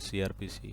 CRPC،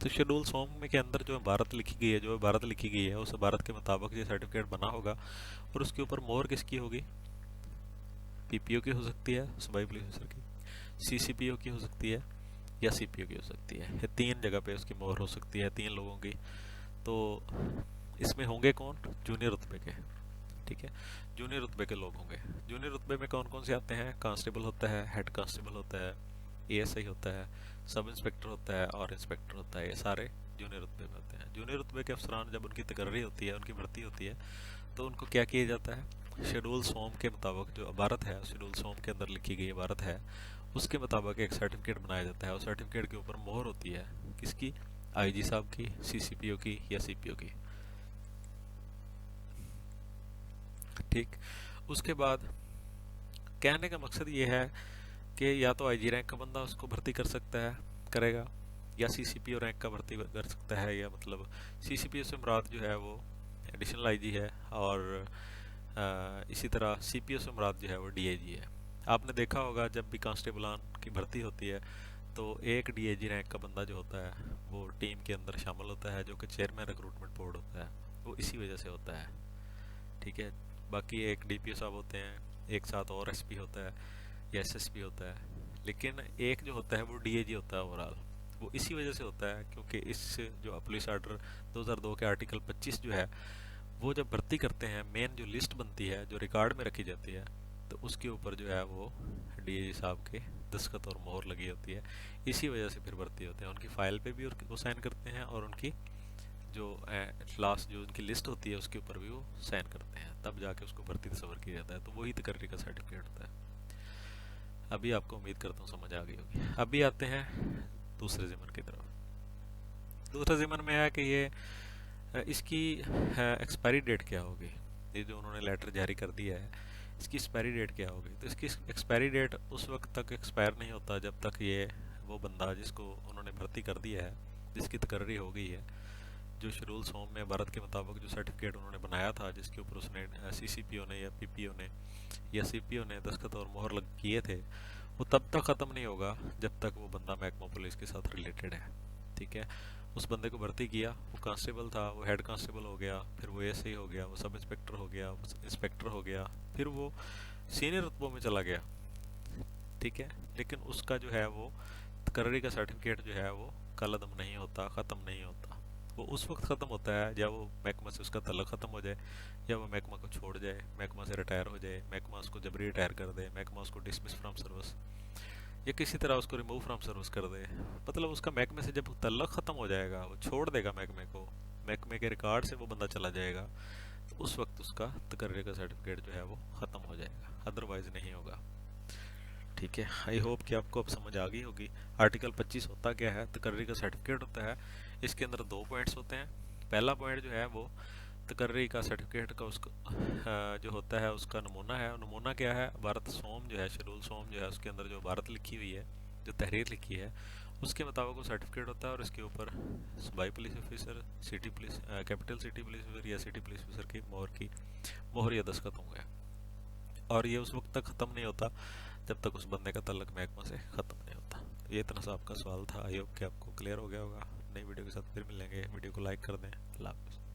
तो शेड्यूल सोम में के अंदर जो भारत लिखी गई है, जो भारत लिखी गई है, उस भारत के मुताबिक ये सर्टिफिकेट बना होगा। और उसके ऊपर मोहर किसकी होगी? पीपीओ की हो सकती है, सूबाई पुलिस ऑफिसर की, सीसीपीओ की हो सकती है, या सीपीओ की हो सकती है। ये 3 जगह पे उसकी मोहर हो सकती है, 3 लोगों की। तो इसमें होंगे कौन? जूनियर रुतबे के। ठीक है, जूनियर रुतबे के लोग होंगे। जूनियर रुतबे में कौन कौन से आते हैं? कांस्टेबल होता है, हेड कांस्टेबल होता है, एएसआई होता है, सब इंस्पेक्टर होता है और इंस्पेक्टर होता है। ये सारे जूनियर रुतबे में होते हैं। जूनियर रुतबे के अफसरान जब उनकी तकर्री होती है, उनकी भर्ती होती है, तो उनको क्या किया जाता है? शेड्यूल सोम के मुताबिक जो भारत है, शेड्यूल सोम के अंदर लिखी गई भारत है, उसके मुताबिक एक सर्टिफिकेट बनाया जाता है। और सर्टिफिकेट के ऊपर मोहर होती है किसकी? आईजी साहब की, सीसीपीओ की या सीपीओ की। ठीक, उसके बाद कहने का मकसद ये है कि या तो आईजी रैंक का बंदा उसको भर्ती कर सकता है, करेगा, या सीसीपीओ रैंक का भर्ती कर सकता है। या मतलब सीसीपीओ से मुराद जो है वो एडिशनल आईजी है, और इसी तरह सीपीओ से मुराद जो है वो डीआईजी है। आपने देखा होगा जब भी कांस्टेबलान की भर्ती होती है तो एक डीआईजी रैंक का बंदा जो होता है वो टीम के अंदर शामिल होता है, जो कि चेयरमैन रिक्रूटमेंट बोर्ड होता है, वो इसी वजह से होता है। ठीक है, बाकी एक डीपीओ साहब होते हैं, एक साथ और एसपी होता है या एसएसपी होता है, लेकिन एक जो होता है वो डीआईजी होता है ओवरऑल। वो इसी वजह से होता है क्योंकि इस जो पुलिस आर्डर 2002 के आर्टिकल 25 जो है, वो जब भर्ती करते हैं, मेन जो लिस्ट बनती है जो रिकॉर्ड में रखी जाती है, तो उसके ऊपर जो है वो डीआईजी साहब के दस्तखत और मोहर लगी होती है। इसी वजह से फिर भर्ती होते हैं। उनकी फाइल पे भी वो साइन करते हैं, और उनकी जो लास्ट जो उनकी लिस्ट होती है उसके ऊपर भी वो साइन करते हैं, तब जाके उसको भर्ती तस्वर किया जाता है। तो वही तकर्री का सर्टिफिकेट होता है। अभी आपको उम्मीद करता हूँ समझ आ गई होगी। अभी आते हैं दूसरे ज़िमन की तरफ। दूसरे ज़िमन में है कि ये इसकी एक्सपायरी डेट क्या होगी। ये जो उन्होंने लेटर जारी कर दिया है, इसकी एक्सपायरी डेट क्या होगी? तो इसकी एक्सपायरी डेट उस वक्त तक एक्सपायर नहीं होता जब तक ये वो बंदा जिसको उन्होंने भर्ती कर दिया है, जिसकी तकर्री हो गई है, जो शेड्यूल सोम में भारत के मुताबिक जो सर्टिफिकेट उन्होंने बनाया था, जिसके ऊपर उसने सीसीपीओ ने या पीपीओ ने या सीपीओ ने दस्तखत और मोहर लग किए थे, वो तब तक ख़त्म नहीं होगा जब तक वो बंदा महकमा पुलिस के साथ रिलेटेड है। ठीक है, उस बंदे को भर्ती किया, वो कांस्टेबल था, वो हेड कांस्टेबल हो गया, फिर वो एसआई हो गया, वो सब इंस्पेक्टर हो गया, वो इंस्पेक्टर हो गया, फिर वो सीनियर रुतबों में चला गया। ठीक है, लेकिन उसका जो है वो तकर्री का सर्टिफिकेट जो है वो कलअदम नहीं होता, ख़त्म नहीं होता। वो उस वक्त ख़त्म होता है जब वो महकमा से उसका तल्लुक ख़त्म हो जाए, या वो महकमा को छोड़ जाए, महकमा से रिटायर हो जाए, महकमा उसको जबरी रिटायर कर दे, महकमा उसको डिसमिस फ्रॉम सर्विस या किसी तरह उसको रिमूव फ्रॉम सर्विस कर दे। मतलब उसका महकमे से जब तल्लुक ख़त्म हो जाएगा, वो छोड़ देगा महकमे को, महकमे के रिकॉर्ड से वो बंदा चला जाएगा, तो उस वक्त उसका तकर्री का सर्टिफिकेट जो है वो ख़त्म हो जाएगा, अदरवाइज़ नहीं होगा। ठीक है, आई होप कि आपको अब समझ आ गई होगी। आर्टिकल 25 होता क्या है? तकर्री का सर्टिफिकेट होता है। इसके अंदर 2 पॉइंट्स होते हैं। पहला पॉइंट जो है वो तकर्री का सर्टिफिकेट का उसका जो होता है उसका नमूना है। नमूना क्या है? भारत सोम जो है, शेड्यूल सोम जो है, उसके अंदर जो भारत लिखी हुई है, जो तहरीर लिखी है, उसके मुताबिक वो सर्टिफिकेट होता है। और इसके ऊपर सूबाई police officer, city police, capital city police officer या सिटी पुलिस ऑफिसर की मोहर या दस्तखत होंगे। और ये उस वक्त तक ख़त्म नहीं होता जब तक उस बंदे का तल्लुक महकमा से ख़त्म नहीं होता। ये इतना सा आपका सवाल था। आई होप कि आपको क्लियर हो गया होगा। नई वीडियो के साथ फिर मिलेंगे। वीडियो को लाइक कर दें। अल्लाह हाफ़िज़।